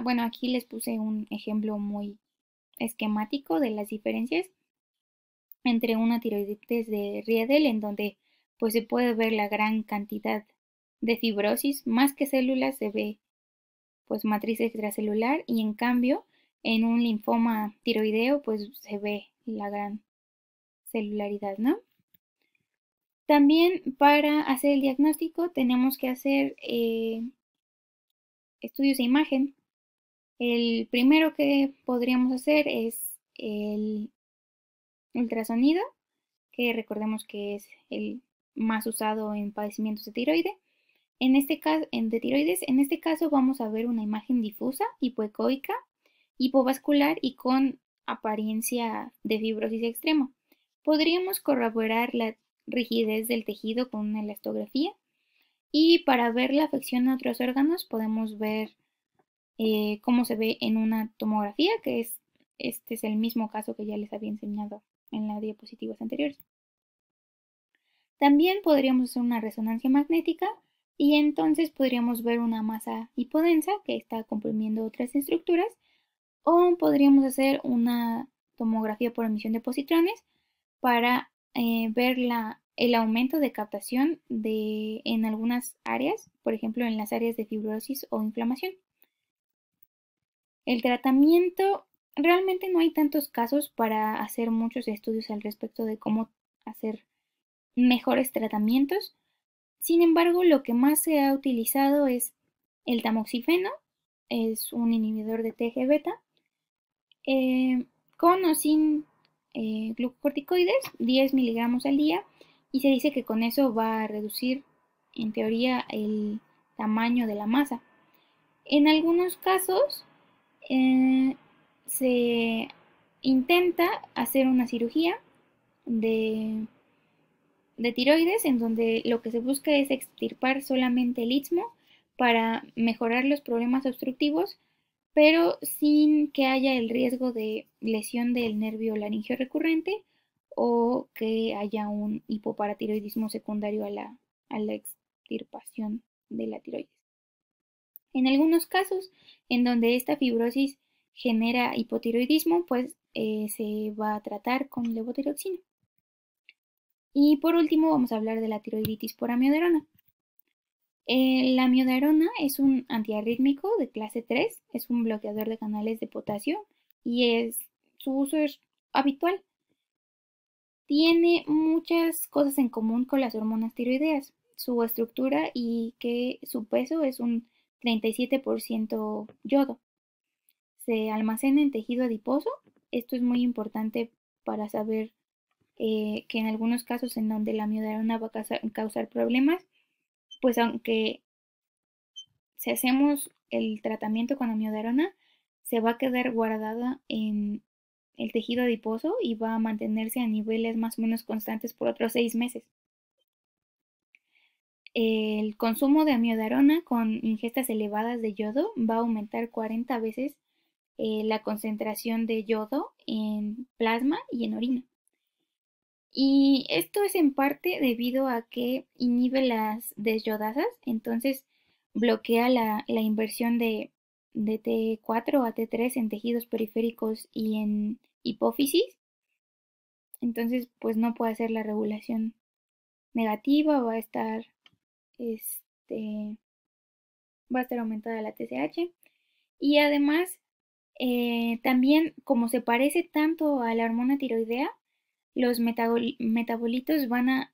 bueno, aquí les puse un ejemplo muy esquemático de las diferencias entre una tiroiditis de Riedel, en donde pues se puede ver la gran cantidad de fibrosis, más que células se ve pues matriz extracelular y en cambio en un linfoma tiroideo pues se ve la gran celularidad, ¿no? También para hacer el diagnóstico tenemos que hacer estudios de imagen. El primero que podríamos hacer es el ultrasonido, que recordemos que es el más usado en padecimientos de tiroides. En este caso vamos a ver una imagen difusa, hipoecoica, hipovascular y con apariencia de fibrosis extrema. Podríamos corroborar la rigidez del tejido con una elastografía y para ver la afección a otros órganos podemos ver cómo se ve en una tomografía, que este es el mismo caso que ya les había enseñado en las diapositivas anteriores. También podríamos hacer una resonancia magnética y entonces podríamos ver una masa hipodensa que está comprimiendo otras estructuras, o podríamos hacer una tomografía por emisión de positrones para ver el aumento de captación en algunas áreas, por ejemplo en las áreas de fibrosis o inflamación. El tratamiento, realmente no hay tantos casos para hacer muchos estudios al respecto de cómo hacer mejores tratamientos. Sin embargo, lo que más se ha utilizado es el tamoxifeno, es un inhibidor de TGβ, con o sin glucocorticoides, 10 miligramos al día, y se dice que con eso va a reducir, en teoría, el tamaño de la masa. En algunos casos, se intenta hacer una cirugía de tiroides en donde lo que se busca es extirpar solamente el istmo para mejorar los problemas obstructivos, pero sin que haya el riesgo de lesión del nervio laringeo recurrente o que haya un hipoparatiroidismo secundario a la extirpación de la tiroides. En algunos casos, en donde esta fibrosis genera hipotiroidismo, pues se va a tratar con levotiroxina. Y por último vamos a hablar de la tiroiditis por amiodarona. La amiodarona es un antiarrítmico de clase 3, es un bloqueador de canales de potasio y su uso es habitual. Tiene muchas cosas en común con las hormonas tiroideas, su estructura y que su peso es un 37% yodo. Se almacena en tejido adiposo Esto es muy importante para saber que en algunos casos en donde la amiodarona va a causar problemas, pues aunque si hacemos el tratamiento con amiodarona, se va a quedar guardada en el tejido adiposo y va a mantenerse a niveles más o menos constantes por otros 6 meses. El consumo de amiodarona con ingestas elevadas de yodo va a aumentar 40 veces la concentración de yodo en plasma y en orina. Y esto es en parte debido a que inhibe las desyodasas, entonces bloquea la inversión de T4 a T3 en tejidos periféricos y en hipófisis. Entonces, pues no puede hacer la regulación negativa, este, va a estar aumentada la TSH. Y además, también como se parece tanto a la hormona tiroidea, los metabolitos van a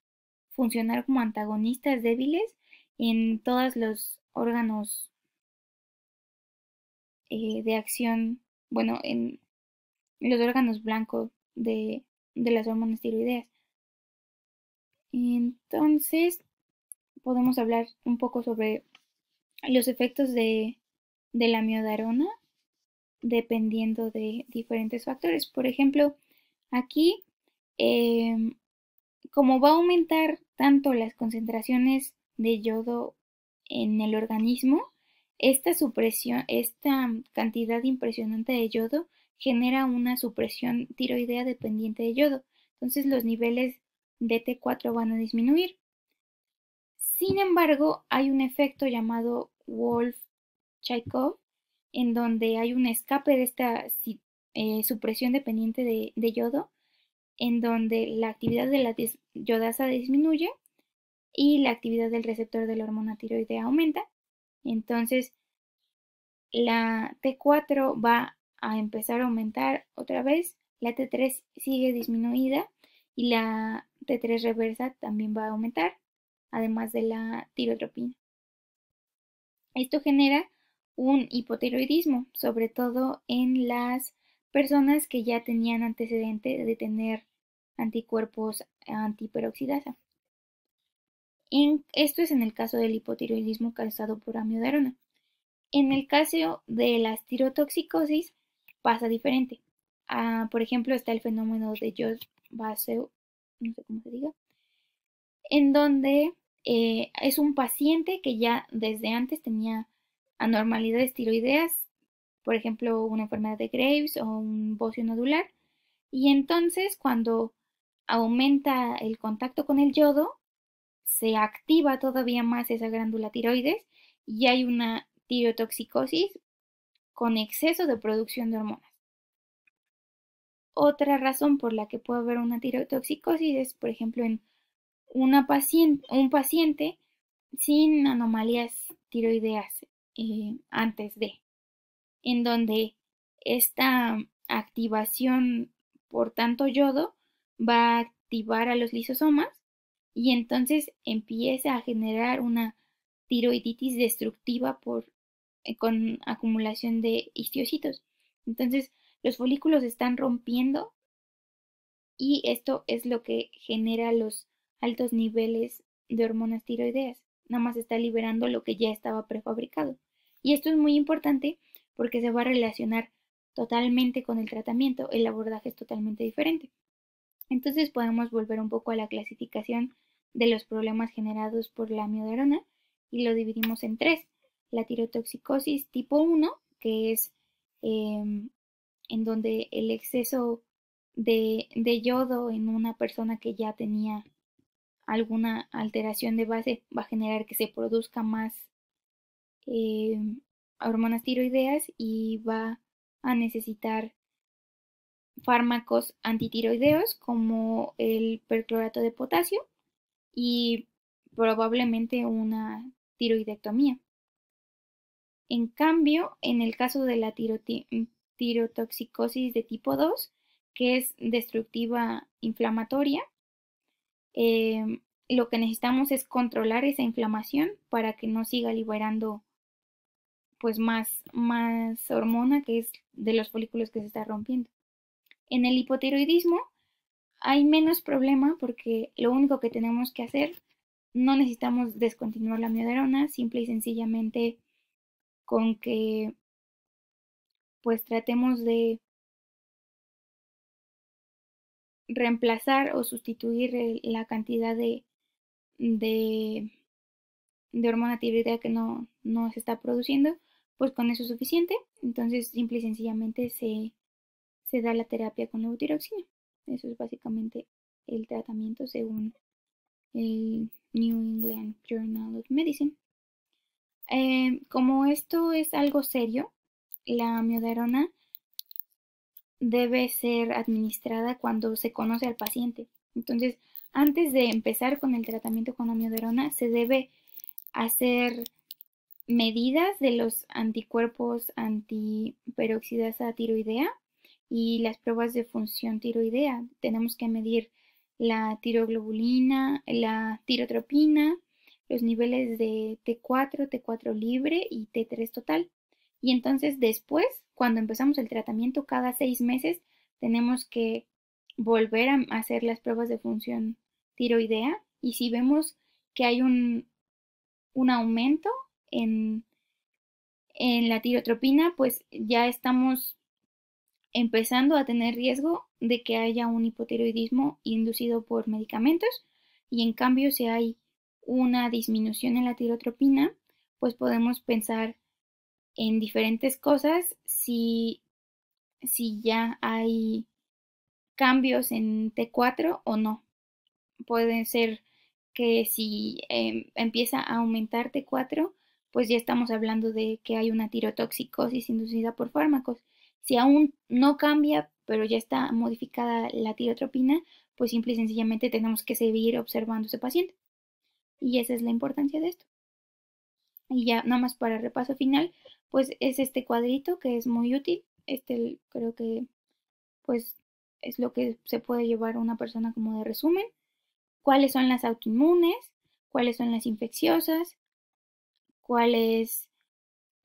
funcionar como antagonistas débiles en todos los órganos de acción, bueno, en los órganos blancos de las hormonas tiroideas. Entonces, podemos hablar un poco sobre los efectos de la miodarona dependiendo de diferentes factores. Por ejemplo, aquí, como va a aumentar tanto las concentraciones de yodo en el organismo, esta cantidad impresionante de yodo genera una supresión tiroidea dependiente de yodo. Entonces los niveles de T4 van a disminuir. Sin embargo, hay un efecto llamado Wolff-Chaikoff, en donde hay un escape de esta supresión dependiente de yodo, en donde la actividad de la yodasa disminuye y la actividad del receptor de la hormona tiroidea aumenta. Entonces, la T4 va a empezar a aumentar otra vez, la T3 sigue disminuida y la T3 reversa también va a aumentar, además de la tirotropina. Esto genera un hipotiroidismo, sobre todo en las personas que ya tenían antecedente de tener anticuerpos antiperoxidasa. Esto es en el caso del hipotiroidismo causado por amiodarona. En el caso de la tirotoxicosis pasa diferente. Por ejemplo, está el fenómeno de Jones-Basel, no sé cómo se diga, en donde es un paciente que ya desde antes tenía anormalidades tiroideas, por ejemplo, una enfermedad de Graves o un bocio nodular, y entonces cuando aumenta el contacto con el yodo, se activa todavía más esa glándula tiroides y hay una tirotoxicosis con exceso de producción de hormonas. Otra razón por la que puede haber una tirotoxicosis es, por ejemplo, en un paciente sin anomalías tiroideas antes de, en donde esta activación por tanto yodo va a activar a los lisosomas y entonces empieza a generar una tiroiditis destructiva con acumulación de histocitos. Entonces los folículos se están rompiendo y esto es lo que genera los altos niveles de hormonas tiroideas. Nada más está liberando lo que ya estaba prefabricado. Y esto es muy importante porque se va a relacionar totalmente con el tratamiento. El abordaje es totalmente diferente. Entonces podemos volver un poco a la clasificación de los problemas generados por la amiodarona y lo dividimos en tres. La tirotoxicosis tipo 1, que es en donde el exceso de yodo en una persona que ya tenía alguna alteración de base va a generar que se produzca más eh, hormonas tiroideas y va a necesitar fármacos antitiroideos como el perclorato de potasio y probablemente una tiroidectomía. En cambio, en el caso de la tirotoxicosis de tipo 2, que es destructiva inflamatoria, lo que necesitamos es controlar esa inflamación para que no siga liberando pues más hormona que es de los folículos que se está rompiendo. En el hipotiroidismo hay menos problema porque lo único que tenemos que hacer, no necesitamos descontinuar la amiodarona, simple y sencillamente con que pues tratemos de reemplazar o sustituir la cantidad de, de hormona tiroidea que no se está produciendo, pues con eso es suficiente. Entonces, simple y sencillamente se da la terapia con levotiroxina. Eso es básicamente el tratamiento según el New England Journal of Medicine. Como esto es algo serio, la amiodarona debe ser administrada cuando se conoce al paciente. Entonces, antes de empezar con el tratamiento con amiodarona, se debe hacer medidas de los anticuerpos antiperoxidasa tiroidea y las pruebas de función tiroidea. Tenemos que medir la tiroglobulina, la tirotropina, los niveles de T4, T4 libre y T3 total. Y entonces después, cuando empezamos el tratamiento, cada 6 meses tenemos que volver a hacer las pruebas de función tiroidea y si vemos que hay un aumento en, en la tirotropina, pues ya estamos empezando a tener riesgo de que haya un hipotiroidismo inducido por medicamentos y en cambio si hay una disminución en la tirotropina, pues podemos pensar en diferentes cosas si ya hay cambios en T4 o no. Puede ser que si empieza a aumentar T4, pues ya estamos hablando de que hay una tirotoxicosis inducida por fármacos. Si aún no cambia, pero ya está modificada la tirotropina, pues simple y sencillamente tenemos que seguir observando a ese paciente. Y esa es la importancia de esto. Y ya nada más para repaso final, pues es este cuadrito que es muy útil. Este creo que pues es lo que se puede llevar a una persona como de resumen. Cuáles son las autoinmunes, cuáles son las infecciosas, cuáles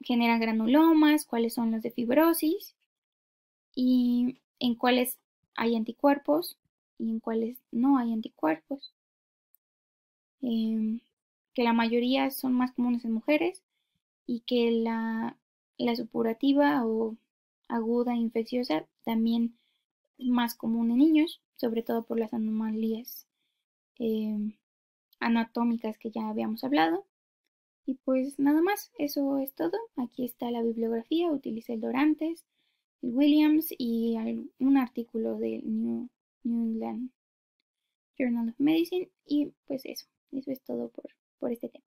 generan granulomas, cuáles son las de fibrosis y en cuáles hay anticuerpos y en cuáles no hay anticuerpos. Que la mayoría son más comunes en mujeres y que la supurativa o aguda infecciosa también es más común en niños, sobre todo por las anomalías anatómicas que ya habíamos hablado. Y pues nada más, eso es todo. Aquí está la bibliografía, utilicé el Dorantes, el Williams y un artículo del New England Journal of Medicine. Y pues eso es todo por este tema.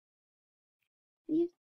Adiós.